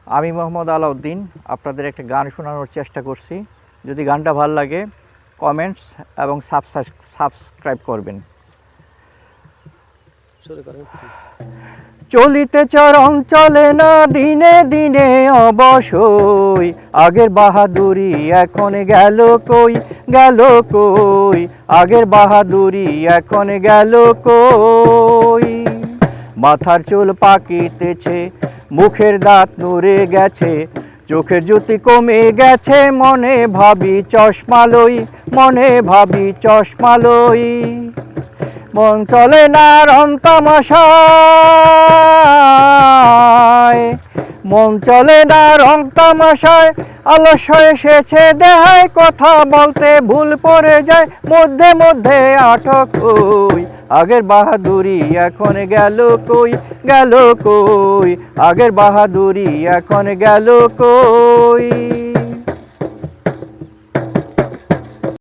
আমি মোহাম্মদ আলাউদ্দিন আপনাদের একটা গান শোনানোর চেষ্টা করছি। যদি গানটা ভালো লাগে কমেন্টস এবং সাবস্ক্রাইব করবেন। চলিতে চরণ চলে না দিনে দিনে অবশ্যই, আগের বাহাদুরি এখন গেল কই, গেল কই, আগের বাহাদুরি এখন গেল কই। মাথার চুল পাকিতেছে, মুখের দাঁত নড়ে গেছে, চোখের জ্যোতি কমে গেছে, মনে ভাবি চশমা লই, মনে ভাবি চশমা লই। মন চলে না রং তামাশায়, মন চলে না রং তামাশায়, আলস্য এসেছে দেহায়, কথা বলতে ভুল পড়ে যায়, মধ্যে মধ্যে আটক হই। আগের বাহাদুরি এখন গেল কই, গেল কই, আগের বাহাদুরি এখন গেল কই।